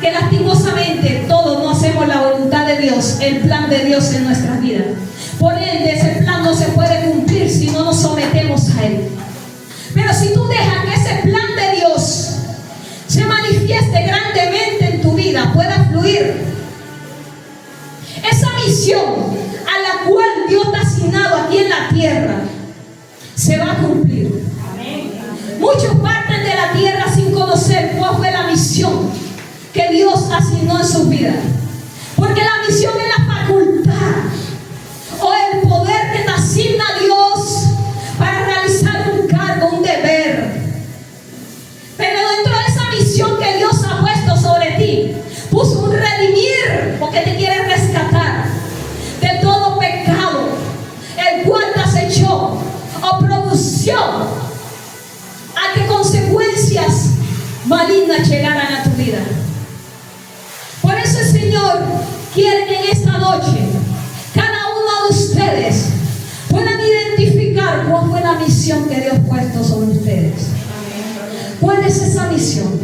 que lastimosamente todos no hacemos la voluntad de Dios, el plan de Dios en nuestras vidas. Por ende, ese plan no se puede cumplir si no nos sometemos a Él. Pero si tú dejas que ese plan de Dios se manifieste grandemente en tu vida, pueda fluir, esa misión a la cual Dios te ha asignado aquí en la tierra se va a cumplir. Muchos parten de la tierra sin conocer cuál fue la misión que Dios asignó en sus vidas. Porque la misión es la facultad o el poder que te asigna Dios para realizar un cargo, un deber. Pero dentro de esa misión que Dios ha puesto sobre ti, puso un redimir, porque te quiere rescatar de todo pecado, el cual te acechó o produció a que consecuencias malignas llegaran a tu vida. Por eso el Señor quiere que en esta noche cada uno de ustedes puedan identificar cuál fue la misión que Dios ha puesto sobre ustedes. ¿Cuál es esa misión?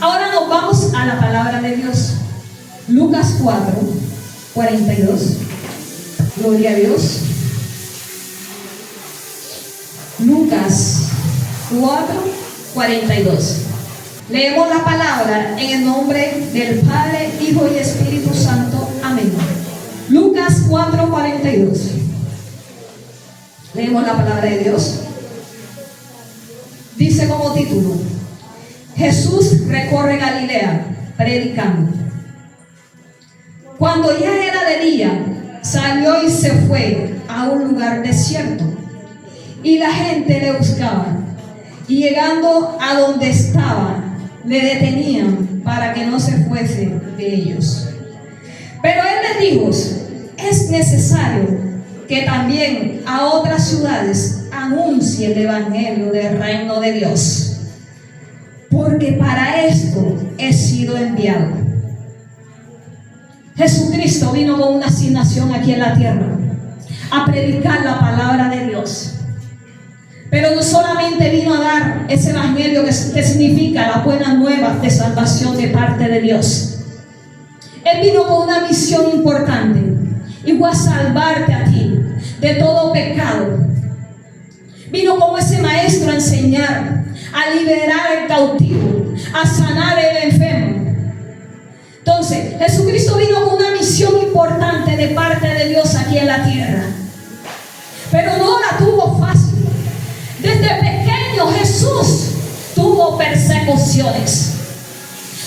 Ahora nos vamos a la palabra de Dios. Lucas 4, 42. Gloria a Dios. Lucas 4, 42. Leemos la palabra en el nombre del Padre, Hijo y Espíritu Santo. Amén. Lucas 4, 42. Leemos la palabra de Dios. Dice como título: Jesús recorre Galilea predicando. Cuando ya era de día, salió y se fue a un lugar desierto, y la gente le buscaba, y llegando a donde estaba, le detenían para que no se fuese de ellos. Pero él les dijo: es necesario que también a otras ciudades anuncie el evangelio del reino de Dios, porque para esto he sido enviado. Jesucristo vino con una asignación aquí en la tierra, a predicar la palabra de Dios. Pero no solamente vino a dar ese evangelio que significa la buena nueva de salvación de parte de Dios. Él vino con una misión importante, y fue a salvarte a ti de todo pecado. Vino como ese maestro a enseñar, a liberar al cautivo, a sanar al enfermo. Entonces, Jesucristo vino con una misión importante de parte de Dios aquí en la tierra. Pero no la tuvo fácil. Desde pequeño Jesús tuvo persecuciones.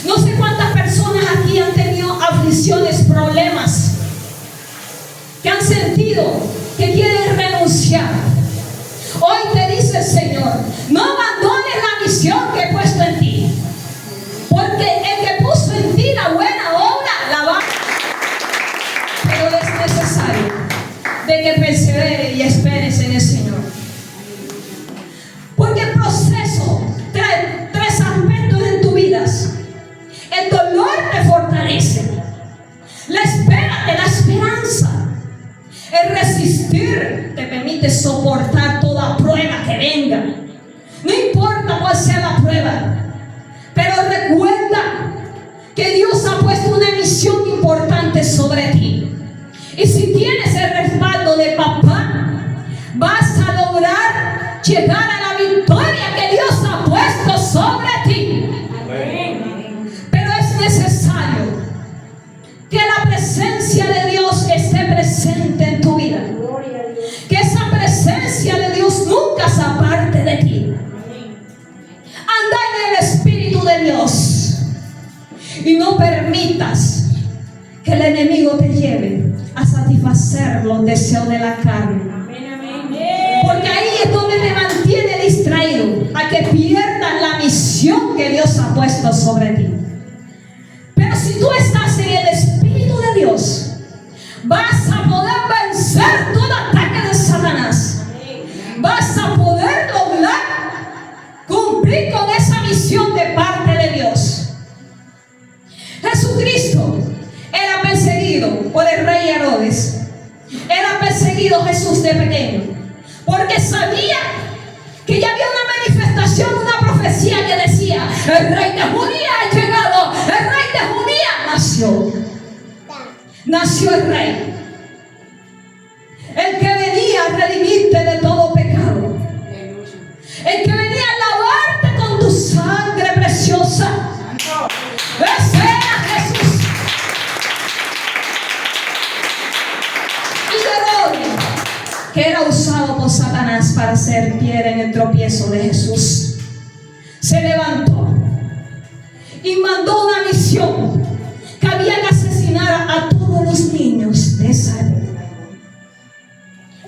No sé cuántas personas aquí han tenido aflicciones, problemas, que han sentido que quieren renunciar. Hoy te dice el Señor: no abandones la misión que he puesto en ti, porque el que puso en ti la buena obra la va a hacer. Pero es necesario de que perseveres y esperes en el Señor, porque el proceso trae tres aspectos en tu vida. El dolor te fortalece, la espera te da esperanza, el resistir te permite soportar toda prueba que venga, no importa cuál sea la prueba. Pero recuerda que Dios ha puesto una misión importante sobre ti, y si tienes el respaldo de papá, vas a lograr llegar a la victoria que Dios ha puesto sobre ti. Pero es necesario que la presencia de Dios esté presente en tu vida, que esa presencia de Dios nunca se aparte de ti. Anda en el Espíritu de Dios y no permitas que el enemigo te lleve a satisfacer los deseos de la carne, porque ahí es donde te mantiene distraído, a que pierdas la misión que Dios ha puesto sobre ti. Pero si tú estás en el Espíritu de Dios, vas a poder vencer todo ataque de Satanás. Vas a poder lograr cumplir con esa misión de parte de Dios. Jesucristo era perseguido por el rey Herodes. Era perseguido Jesús de pequeño, porque sabía que ya había una manifestación, una profecía que decía: el rey de Judía ha llegado, el rey de nació el Rey, el que venía a redimirte de todo pecado, el que venía a lavarte con tu sangre preciosa. Ese era Jesús. Y Herodes, que era usado por Satanás para hacer piedra en el tropiezo de Jesús, se levantó y mandó una misión que había que asesinar a todos los niños de esa época,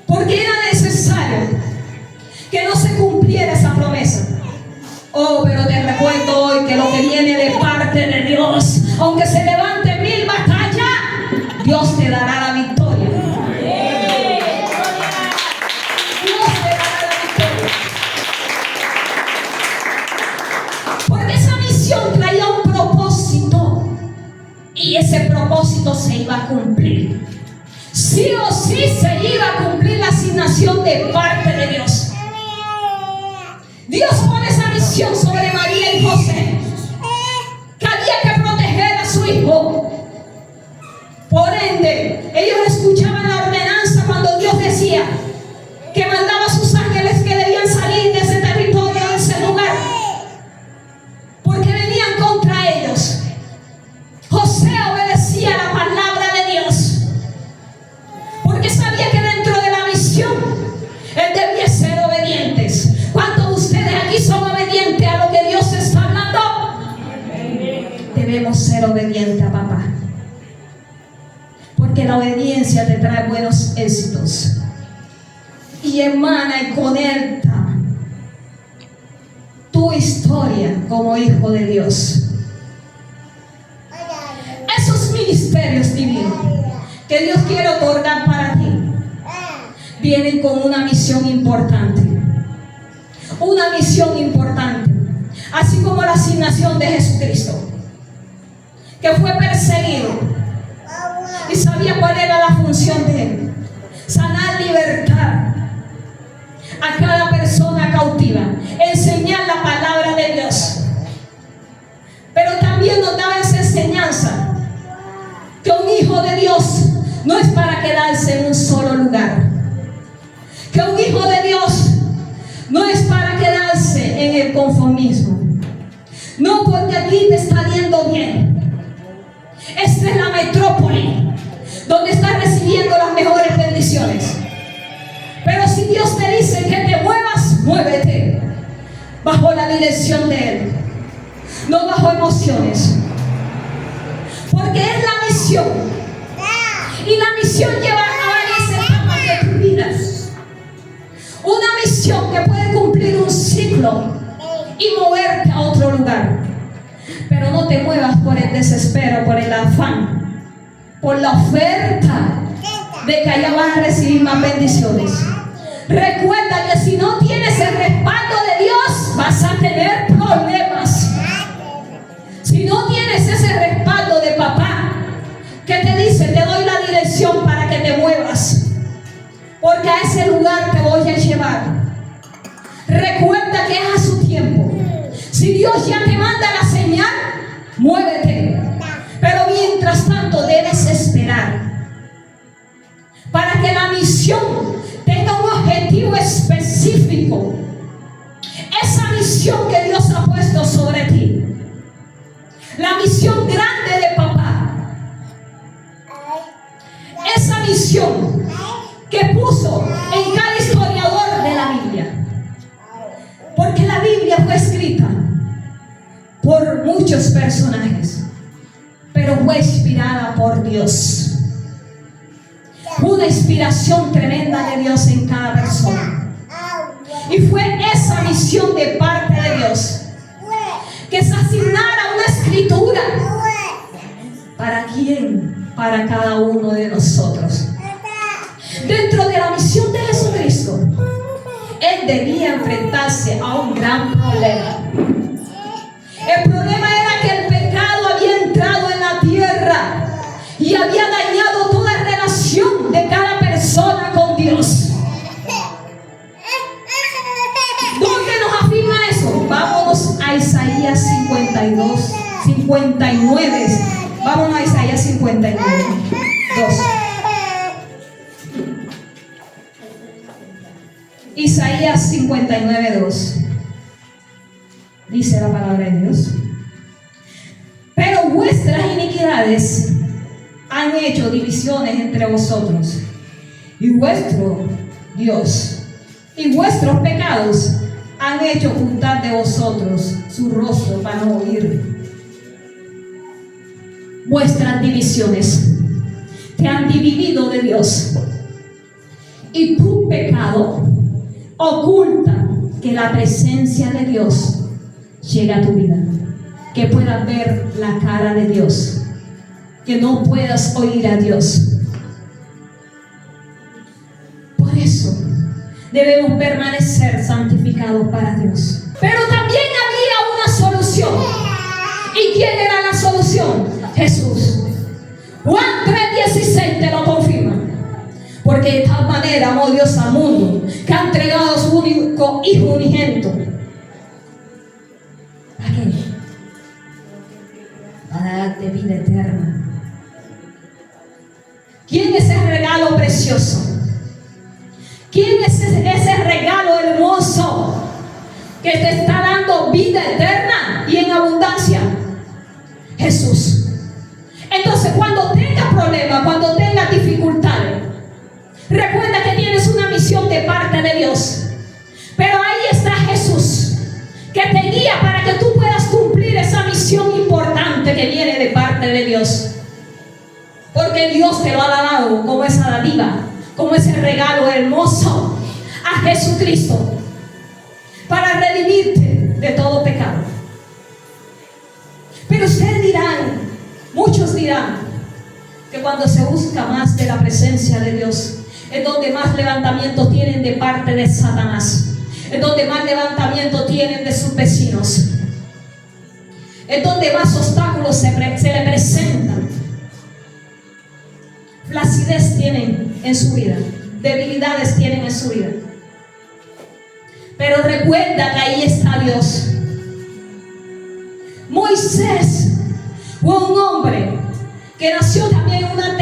porque era necesario que no se cumpliera esa promesa. Oh, pero te recuerdo hoy que lo que viene de parte de Dios, aunque se levante 1000 batallas, Dios te dará la victoria. Dios te dará la victoria. Porque esa misión traía un propósito, y ese propósito se iba a cumplir. Sí o sí se iba a cumplir la asignación de parte de Dios. Dios pone esa misión sobre María y José, que había que proteger a su hijo. Por ende, ellos escuchaban la ordenanza cuando Dios decía que mandaba a sus ángeles que debían salir de ese territorio, de ese lugar, porque venían contra ellos. José obedecía la palabra de Dios, porque sabía que dentro de la misión él debía ser obedientes. ¿Cuántos de ustedes aquí son obedientes a lo que Dios está hablando? Debemos ser obedientes a papá, porque la obediencia te trae buenos éxitos y emana y conecta tu historia como hijo de Dios. Esos ministerios divinos que Dios quiere otorgar para ti vienen con una misión importante. Una misión importante, así como la asignación de Jesucristo, que fue perseguido y sabía cuál era la función de él: sanar, libertar a cada persona cautiva, enseñar la palabra de Dios. Pero también nos daba esa enseñanza que un hijo de Dios no es para quedarse en un solo lugar, que un hijo de Dios no es para quedarse en el conformismo. No, porque aquí te está yendo bien. Esta es la metrópoli donde estás recibiendo las mejores bendiciones. Pero si Dios te dice que te muevas, muévete bajo la dirección de Él, no bajo emociones, porque es la misión, y la misión lleva a varias etapas de tu vida. Una misión que puede cumplir un ciclo y moverte a otro lugar. Pero no te muevas por el desespero, por el afán, por la oferta de que allá vas a recibir más bendiciones. Recuerda que si no tienes el respaldo de Dios, vas a tener problemas. Si no tienes ese respaldo de papá que te dice: te doy la dirección para que te muevas, porque a ese lugar te voy a llevar. Recuerda que es a su tiempo. Si Dios ya te manda la señal, muévete. Pero mientras tanto debes esperar para que la misión tenga un objetivo específico. Esa misión que Dios ha puesto sobre ti, la misión grande de papá, esa misión que puso en cada historiador de la Biblia, porque la Biblia fue escrita por muchos personajes, pero fue inspirada por Dios. Una inspiración tremenda de Dios en cada persona, y fue esa misión de parte de Dios que se asignara una escritura. ¿Para quién? Para cada uno de nosotros. Dentro de la misión de Jesucristo, Él debía enfrentarse a un gran problema. El problema era que el pecado había entrado en la tierra y había dañado toda relación de cada persona con Dios. ¿Dónde nos afirma eso? Vámonos a Isaías 59. Vámonos a Isaías 59. Isaías 59:2. Dice la palabra de Dios: pero vuestras iniquidades han hecho divisiones entre vosotros, y vuestro Dios y vuestros pecados han hecho ocultar de vosotros su rostro para no oír. Vuestras divisiones te han dividido de Dios, y tu pecado oculta que la presencia de Dios llegue a tu vida, que puedas ver la cara de Dios, que no puedas oír a Dios. Por eso debemos permanecer santificados para Dios. Pero también había una solución. ¿Y quién era la solución? Jesús. Juan 3:16 te lo confirma. Porque de tal manera amó Dios al mundo, que ha entregado a su único Hijo unigénito. ¿Para qué? Para darte vida eterna. ¿Quién es ese regalo precioso? ¿Quién es ese regalo hermoso que te está dando vida eterna y en abundancia? Jesús. Entonces, cuando tengas problemas, cuando tengas dificultades, recuerda que tienes una misión de parte de Dios. Pero ahí está Jesús, que te guía para que tú puedas cumplir esa misión importante que viene de parte de Dios. Porque Dios te lo ha dado como esa dádiva, como ese regalo hermoso a Jesucristo, para redimirte de todo pecado. Pero ustedes dirán, muchos dirán, que cuando se busca más de la presencia de Dios, es donde más levantamiento tienen de parte de Satanás, es donde más levantamiento tienen de sus vecinos, es donde más obstáculos se le presentan. Flacidez tienen en su vida, debilidades tienen en su vida. Pero recuerda que ahí está Dios. Moisés fue un hombre que nació también en una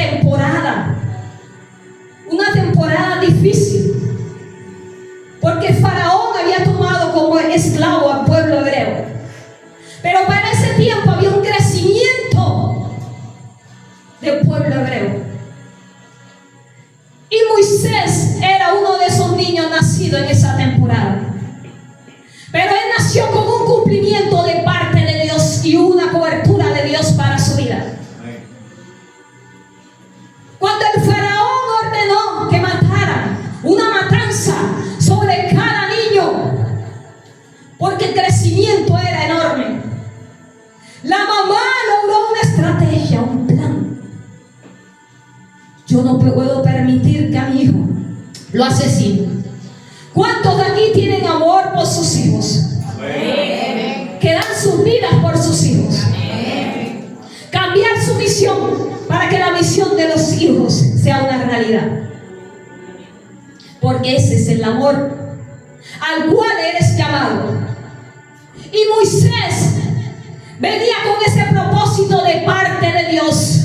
temporada difícil, porque Faraón había tomado como esclavo al pueblo hebreo. Pero para ese tiempo había un crecimiento del pueblo hebreo. Y Moisés era uno de esos niños nacidos en esa temporada. Pero él nació con un cumplimiento de parte de Dios y una cobertura de Dios para su vida. Cuando el faraón ordenó que mataran una matanza sobre cada niño, porque el crecimiento era enorme, la mamá logró una estrategia, un plan. Yo no puedo permitir que a mi hijo lo asesinen. ¿Cuántos de aquí tienen amor por sus hijos? Amén. Que dan sus vidas por sus hijos. Amén. Cambiar su misión para que la misión de los hijos sea una realidad. Porque ese es el amor al cual eres llamado. Y Moisés venía con ese propósito de parte de Dios.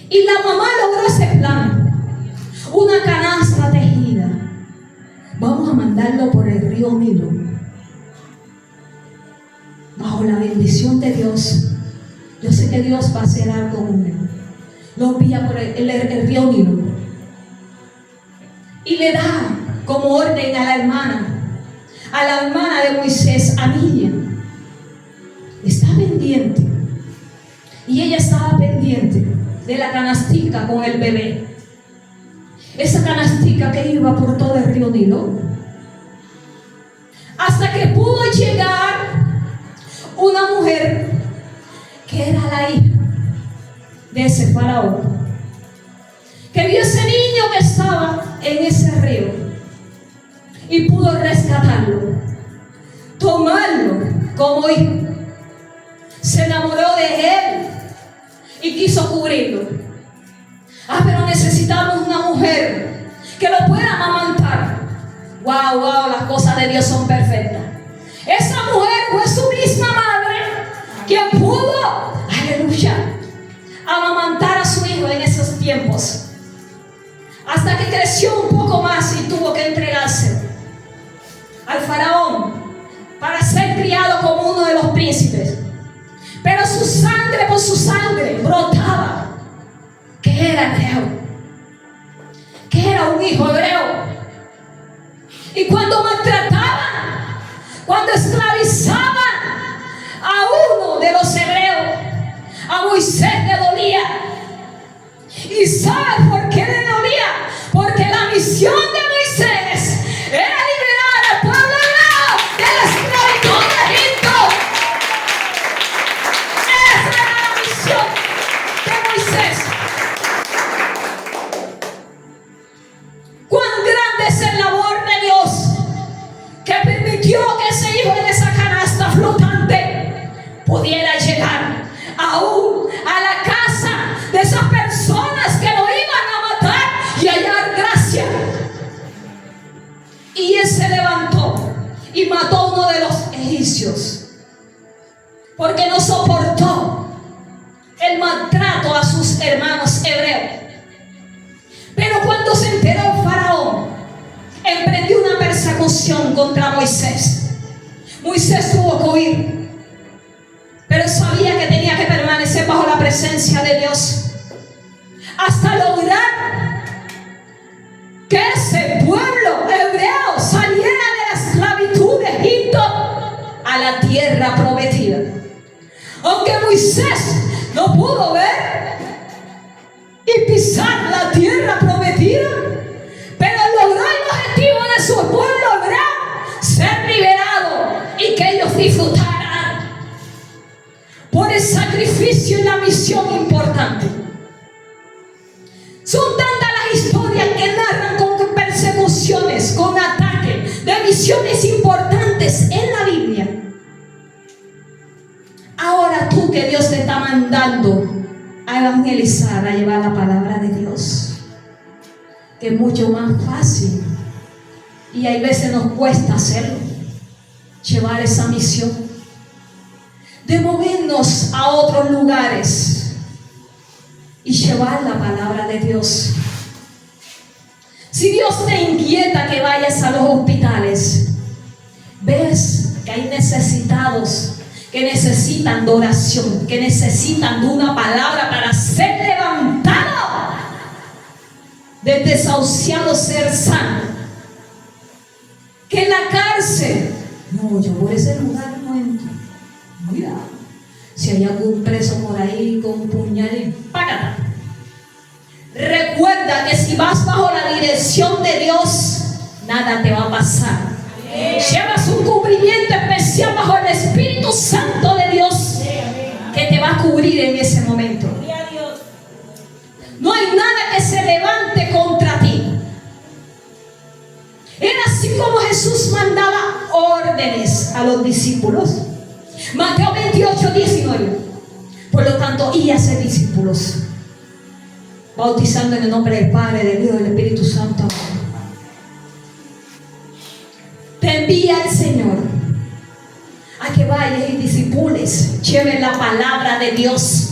Y la mamá logró ese plan. Una canasta tejida. Vamos a mandarlo por el río Nilo. Bajo la bendición de Dios. Yo sé que Dios va a hacer algo con él. Lo envía por el río Nilo. Y le da como orden a la hermana de Moisés, a Miriam. Está pendiente. Y ella estaba pendiente de la canastica con el bebé. Esa canastica que iba por todo el río Nilo, hasta que pudo llegar una mujer que era la hija de ese faraón, que vio ese niño que estaba en ese río y pudo rescatarlo, tomarlo como hijo. Se enamoró de él y quiso cubrirlo. Pero necesitamos una mujer que lo pueda amamantar. Wow, las cosas de Dios son perfectas. Esa mujer fue su misma madre quien pudo, aleluya, amamantar a su hijo en esos tiempos, hasta que creció un poco más y tuvo que entregarse al faraón para ser criado como uno de los príncipes. Pero su sangre por su sangre brotaba que era hebreo, que era un hijo hebreo. Y cuando maltrataban, cuando esclavizaban a uno de los hebreos, a Moisés le dolía. ¿Y sabe por qué le dolía? Porque la misión de Moisés era liberar al pueblo hebreo de la esclavitud de Egipto. Esa era la misión de Moisés. Cuán grande es el labor de Dios, que permitió que ese hijo en esa canasta flotante pudiera llegar aún a la casa de esas personas que lo iban a matar y hallar gracia. Y él se levantó y mató a uno de los egipcios, porque no soportó el maltrato a sus hermanos hebreos. Pero cuando se enteró el faraón, emprendió una persecución contra Moisés. Moisés tuvo que huir, pero sabía que tenía que permanecer bajo la presencia de Dios hasta lograr que ese pueblo hebreo saliera de la esclavitud de Egipto a la tierra prometida. Aunque Moisés no pudo ver y pisar la tierra prometida, pero logró el objetivo de su pueblo hebreo, ser liberado y que ellos disfrutaran por el sacrificio y la misión importante. Son tantas las historias que narran con persecuciones, con ataques, de misiones importantes en la Biblia. Ahora tú, que Dios te está mandando a evangelizar, a llevar la palabra de Dios, que es mucho más fácil y hay veces nos cuesta hacerlo, llevar esa misión de movernos a otros lugares y llevar la palabra de Dios. Si Dios te inquieta que vayas a los hospitales, ves que hay necesitados que necesitan de oración, que necesitan de una palabra para ser levantado, del desahuciado ser sano. Que en la cárcel, no, yo por ese lugar no entro. Mira, si hay algún preso por ahí con un puñal y págata. Recuerda que si vas bajo la dirección de Dios, nada te va a pasar. Llevas un cubrimiento especial bajo el Espíritu Santo de Dios que te va a cubrir en ese momento. No hay nada que se levante contra ti. Era así como Jesús mandaba órdenes a los discípulos. Mateo 28, 19. Por lo tanto, y hacer discípulos, bautizando en el nombre del Padre, del Hijo y del Espíritu Santo. Te envía el Señor a que vayas y discipules, lleven la palabra de Dios,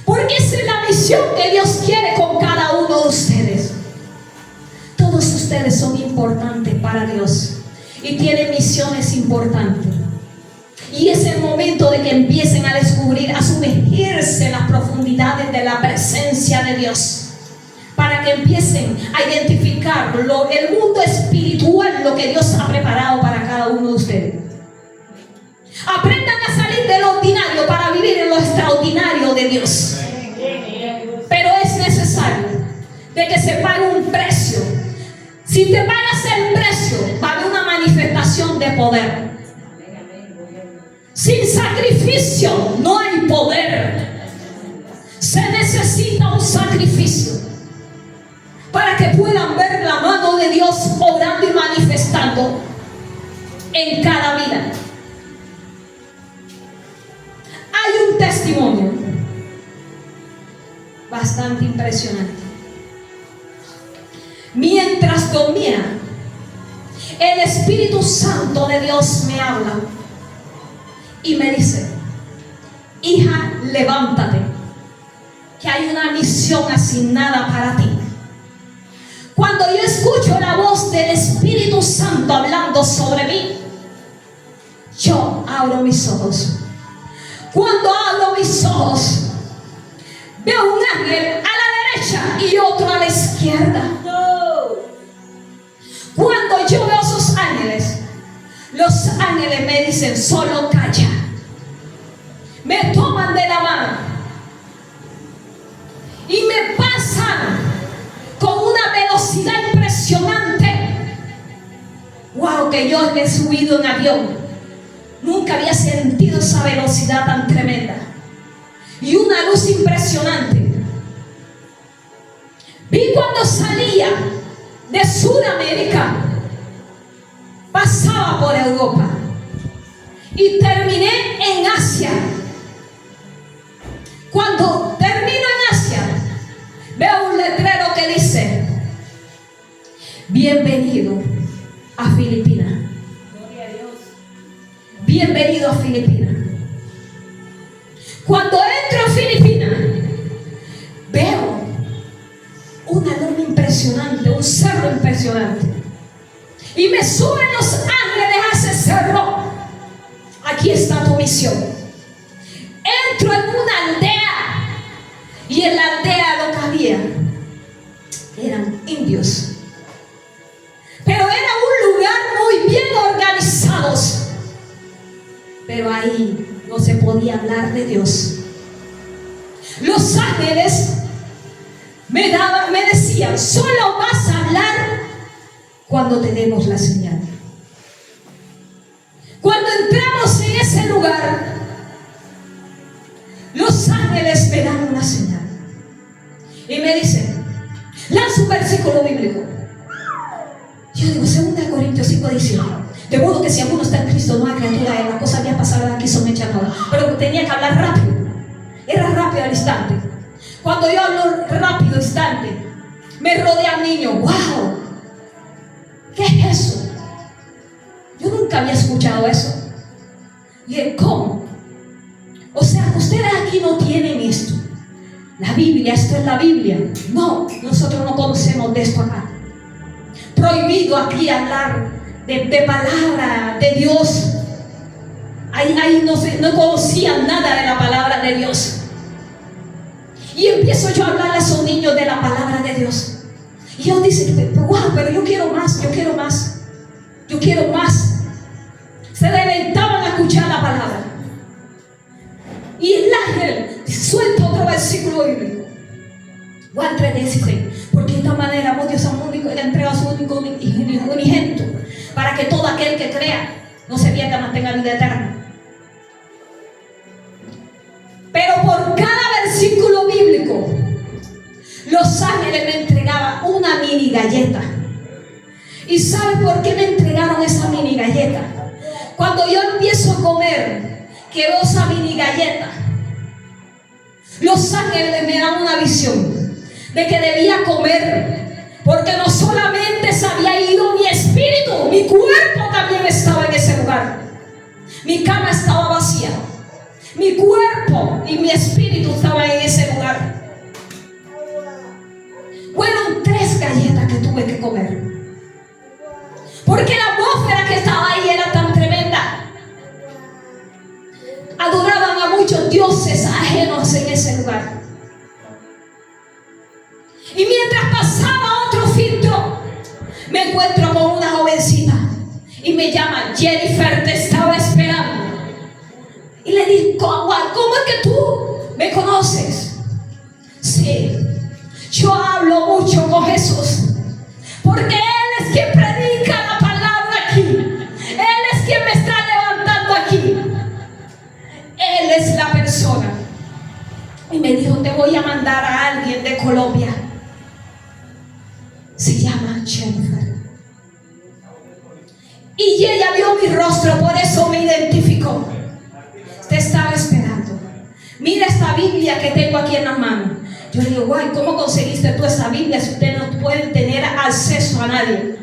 porque esa es la misión que Dios quiere con cada uno de ustedes. Todos ustedes son importantes para Dios y tienen misiones importantes. Y es el momento de que empiecen a descubrir, a sumergirse en las profundidades de la presencia de Dios, para que empiecen a identificar el mundo espiritual, lo que Dios ha preparado para cada uno de ustedes. Aprendan a salir de lo ordinario para vivir en lo extraordinario de Dios. Pero es necesario de que se pague un precio. Si te pagas el precio, va a haber una manifestación de poder. Sin sacrificio no hay poder. Se necesita un sacrificio para que puedan ver la mano de Dios obrando y manifestando en cada vida. Hay un testimonio bastante impresionante. Mientras dormía, el Espíritu Santo de Dios me habla y me dice: hija, levántate. que hay una misión asignada para ti. Cuando yo escucho la voz del Espíritu Santo hablando sobre mí, yo abro mis ojos. Cuando abro mis ojos, veo un ángel a la derecha y otro a la izquierda. Cuando yo veo esos ángeles, los ángeles me dicen: solo calla. Me toman de la mano y me pasan con una velocidad impresionante. Wow, que yo he subido en avión, nunca había sentido esa velocidad tan tremenda y una luz impresionante. Vi cuando salía de Sudamérica, pasaba por Europa y terminé en Asia. Cuando termino en Asia, veo un letrero que dice: bienvenido a Filipinas. Gloria a Dios. Bienvenido a Filipinas. Cuando entro a Filipinas, veo una luna impresionante, un cerro impresionante, y me suben los ángeles a ese cerro. Aquí está tu misión. Entro en una aldea, y en la aldea lo que había eran indios, pero era un lugar muy bien organizados, pero ahí no se podía hablar de Dios. Los ángeles me decían: solo vas a hablar cuando te demos la señal. Cuando entramos en ese lugar, los ángeles me dan una señal y me dicen: lanza un versículo bíblico. Yo digo 2 Corintios 5:19. De modo que si alguno está en Cristo, no hay criatura, las cosas ya pasadas aquí son hechas nuevas. Pero tenía que hablar rápido. Era rápido al instante. Cuando yo hablo rápido, instante, me rodea un niño. ¡Wow! ¿Qué es eso? Yo nunca había escuchado eso. Y él: ¿cómo? O sea, ustedes aquí no tienen esto. La Biblia, esto es la Biblia. No, nosotros no conocemos de esto acá. Prohibido aquí hablar de palabra de Dios. Ahí no conocían nada de la palabra de Dios. Y empiezo yo a hablar a esos niños de la palabra de Dios. Y ellos dicen: wow, pero yo quiero más, yo quiero más, yo quiero más. Se deleitaban a escuchar la palabra. Y el ángel suelta otro versículo bíblico, Juan 3:16. Porque de esta manera amó Dios al mundo y le entregó a su único unigénito, para que todo aquel que crea no se pierda, mas tenga vida eterna. Pero por cada versículo bíblico, los ángeles me entregaban una mini galleta. ¿Y sabe por qué me entregaron esa mini galleta? Cuando yo empiezo a comer, que veo esa mini galleta, los ángeles me dan una visión de que debía comer, porque no solamente se había ido mi espíritu, mi cuerpo también estaba en ese lugar. Mi cama estaba vacía, mi cuerpo y mi espíritu estaban en ese lugar. Fueron 3 galletas que tuve que comer, porque la atmósfera que estaba ahí era tan tremenda. Adoraban a muchos dioses ajenos en ese lugar. Y mientras pasaba otro filtro, me encuentro con una jovencita y me llama: Jennifer, te estaba esperando. Y le digo: ¿cómo es que tú me conoces? Sí, yo hablo mucho con Jesús, porque Él es quien predica la palabra aquí. Él es quien me está levantando aquí. Él es la persona. Y me dijo: te voy a mandar a alguien de Colombia. Se llama Jennifer. Y ella vio mi rostro, por eso me identificó. Te estaba esperando. Mira esta Biblia que tengo aquí en la mano. Yo le digo: guay, ¿cómo conseguiste tú esa Biblia si ustedes no pueden tener acceso a nadie?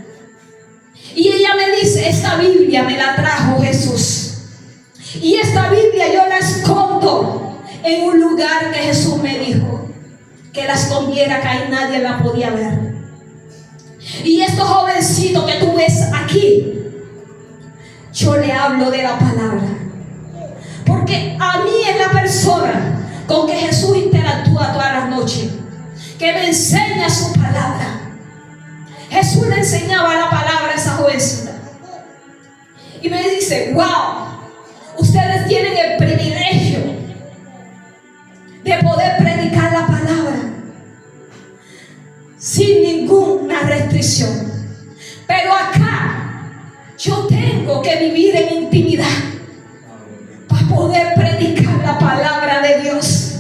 Y ella me dice: esta Biblia me la trajo Jesús, y esta Biblia yo la escondo en un lugar que Jesús me dijo. que la escondiera, que ahí nadie la podía ver. Y estos jovencitos que tú ves aquí, yo le hablo de la palabra, porque a mí es la persona con que Jesús interactúa todas las noches, que me enseña su palabra. Jesús le enseñaba la palabra a esa jovencita y me dice: wow, ustedes tienen el privilegio de poder predicar la palabra sin ninguna restricción. Pero acá yo tengo que vivir en intimidad para poder predicar la palabra de Dios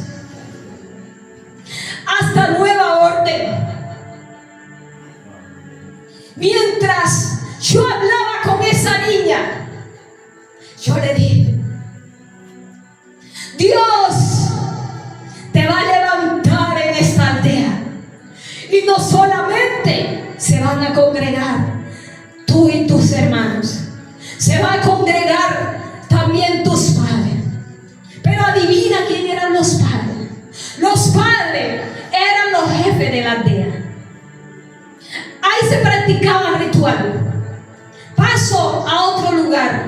hasta nueva orden. Mientras yo hablaba con esa niña, yo le dije: Dios te va a levantar en esta aldea, y no solamente se van a congregar tú y tus hermanos, se va a congregar también tus padres. Pero adivina quién eran los padres. Los padres eran los jefes de la aldea. Ahí se practicaba ritual. Paso a otro lugar.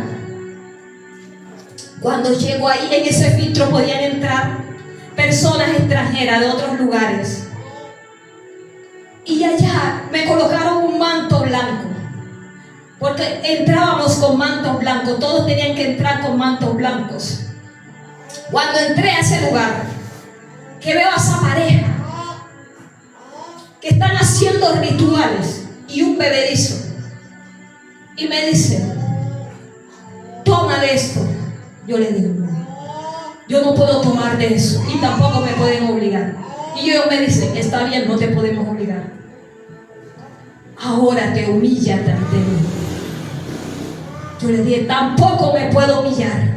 Cuando llego ahí, en ese filtro podían entrar personas extranjeras de otros lugares. Y allá me colocaron un manto blanco, porque entrábamos con mantos blancos. Todos tenían que entrar con mantos blancos. Cuando entré a ese lugar, que veo a esa pareja que están haciendo rituales y un bebedizo, y me dice: toma de esto. Yo le digo: no, yo no puedo tomar de eso, y tampoco me pueden obligar. Y ellos me dicen: está bien, no te podemos obligar. Ahora te humillas ante mí. Yo le dije: tampoco me puedo humillar.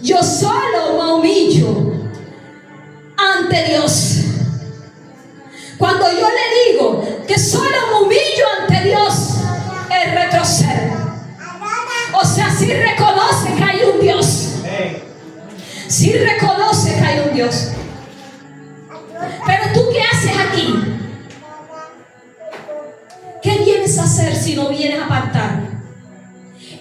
Yo solo me humillo ante Dios. Cuando yo le digo que solo me humillo ante Dios, Él retrocede. O sea, sí reconoce que hay un Dios. Sí reconoce que hay un Dios. Pero tú, ¿qué haces aquí? ¿Qué vienes a hacer si no vienes a pactar?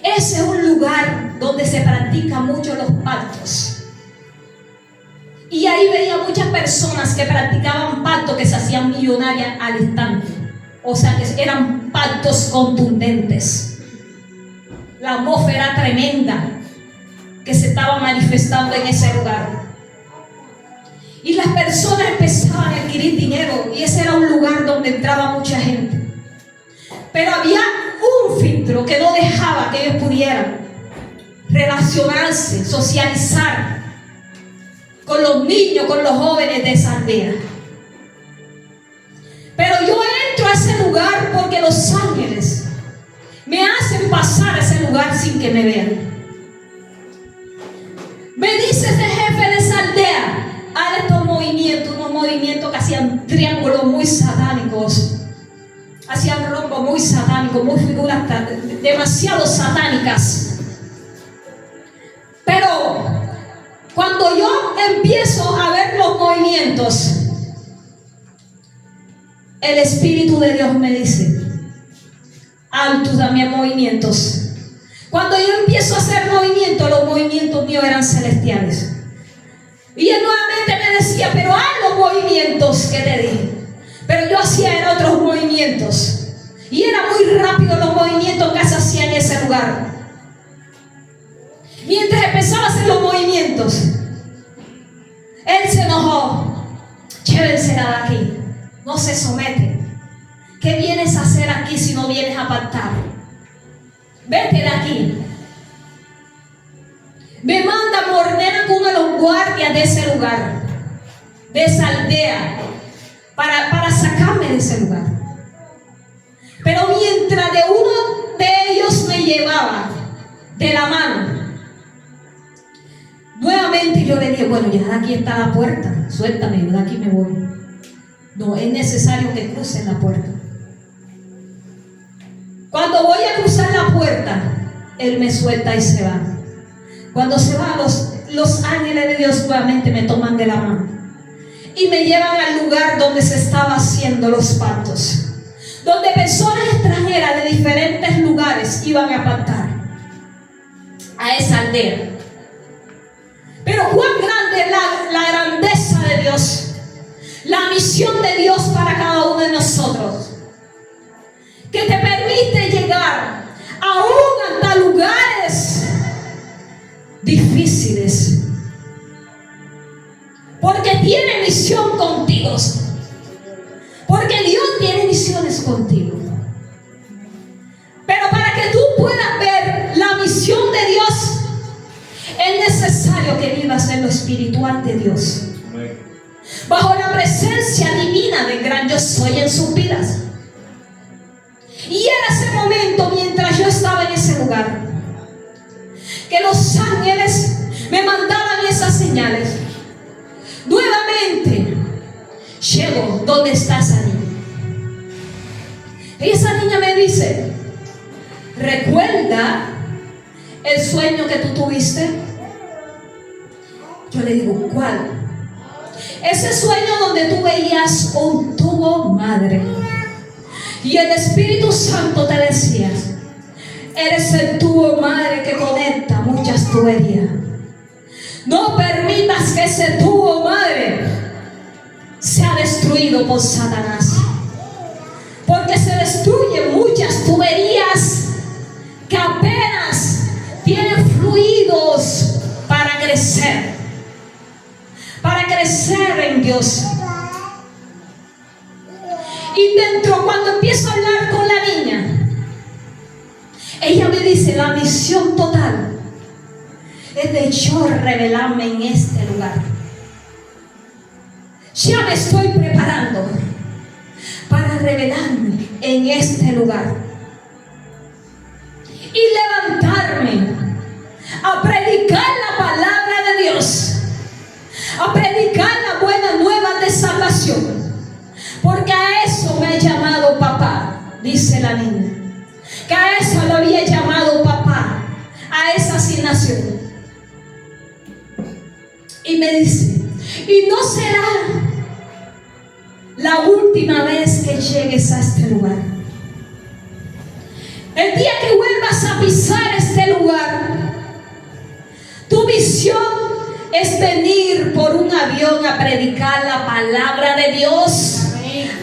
Ese es un lugar donde se practican mucho los pactos. Y ahí veía muchas personas que practicaban pactos que se hacían millonarias al instante. O sea, que eran pactos contundentes. La atmósfera tremenda que se estaba manifestando en ese lugar. Y las personas empezaban a adquirir dinero, y ese era un lugar donde entraba mucha gente. Pero había un filtro que no dejaba que ellos pudieran relacionarse, socializar con los niños, con los jóvenes de esa aldea. Pero yo entro a ese lugar porque los ángeles me hacen pasar a ese lugar sin que me vean. Me dice ese jefe de esa aldea: haz estos movimientos, unos movimientos que hacían triángulos muy satánicos, hacían rombos muy satánicos, muy figuras demasiado satánicas. Pero cuando yo empiezo a ver los movimientos, el Espíritu de Dios me dice: haz tú también movimientos. Cuando yo empiezo a hacer movimientos, los movimientos míos eran celestiales. Y él nuevamente me decía: pero haz los movimientos que te dije. Pero yo hacía otros movimientos, y era muy rápido los movimientos que se hacían en ese lugar. Mientras empezaba a hacer los movimientos, él se enojó: llévensela de aquí, no se somete. ¿Qué vienes a hacer aquí si no vienes a pactar? Vete de aquí. Me manda a ordenar con uno de los guardias de ese lugar, de esa aldea, para sacarme de ese lugar. Pero mientras de uno de ellos me llevaba de la mano, nuevamente yo le dije: bueno, ya de aquí está la puerta, suéltame, yo de aquí me voy. No, es necesario que crucen la puerta. Cuando voy a cruzar la puerta, él me suelta y se va. Cuando se va, los ángeles de Dios nuevamente me toman de la mano. y me llevan al lugar donde se estaban haciendo los pactos, donde personas extranjeras de diferentes lugares iban a pactar a esa aldea. Pero cuán grande es la grandeza de Dios, la misión de Dios para cada uno de nosotros, que te permite llegar aún hasta lugares difíciles, porque tiene misión contigo, porque Dios tiene misiones contigo. Pero para que tú puedas ver la misión de Dios, es necesario que vivas en lo espiritual de Dios, bajo la presencia divina del gran yo soy en sus vidas. Y era ese momento, mientras yo estaba en ese lugar, que los ángeles me mandaban esas señales. Nuevamente llego donde está esa niña, y esa niña me dice: ¿recuerda el sueño que tú tuviste? Yo le digo: ¿cuál? Ese sueño donde tú veías un tubo madre y el Espíritu Santo te decía: eres el tubo madre que conecta muchas tuberías. No permitas que ese tubo madre sea destruido por Satanás, porque se destruyen muchas tuberías que apenas tienen fluidos para crecer en Dios. Y dentro, cuando empiezo a hablar con la niña, ella me dice: la misión total es de yo revelarme en este lugar. Ya me estoy preparando para revelarme en este lugar y levantarme a predicar la palabra de Dios, a predicar la buena nueva de salvación, porque a eso me ha llamado papá, dice la niña, que a eso lo había llamado papá, a esa asignación. Y me dice: y no será la última vez que llegues a este lugar. El día que vuelvas a pisar este lugar, tu misión es venir por un avión a predicar la palabra de Dios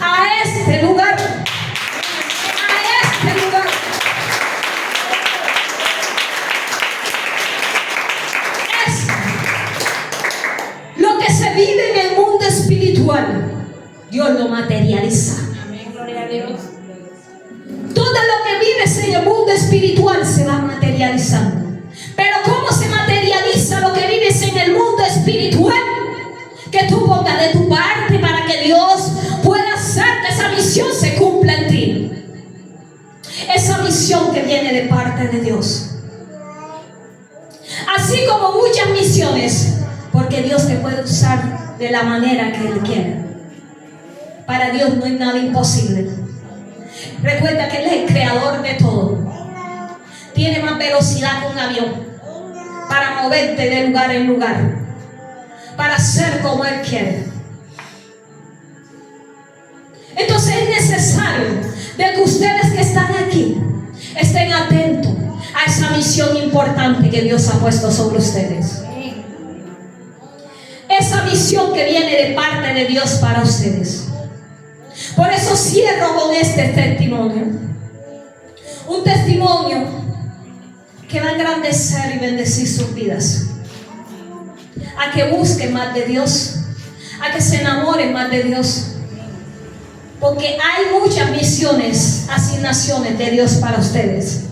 a este lugar. A este lugar. Lo que se vive en el mundo espiritual, Dios lo materializa. Amén, gloria a Dios. Todo lo que vives en el mundo espiritual se va materializando. Pero ¿cómo se materializa lo que vives en el mundo espiritual? Que tú pongas de tu parte para que Dios pueda hacer que esa misión se cumpla en ti. Esa misión que viene de parte de Dios. Así como muchas misiones, porque Dios te puede usar de la manera que Él quiera. Para Dios no hay nada imposible. Recuerda que Él es el creador de todo. Tiene más velocidad que un avión para moverte de lugar en lugar, para hacer como Él quiere. Entonces es necesario de que ustedes que están aquí estén atentos a esa misión importante que Dios ha puesto sobre ustedes. Esa misión que viene de parte de Dios para ustedes. Por eso cierro con este testimonio. Un testimonio que va a engrandecer y bendecir sus vidas. A que busquen más de Dios, a que se enamoren más de Dios, porque hay muchas misiones, asignaciones de Dios para ustedes.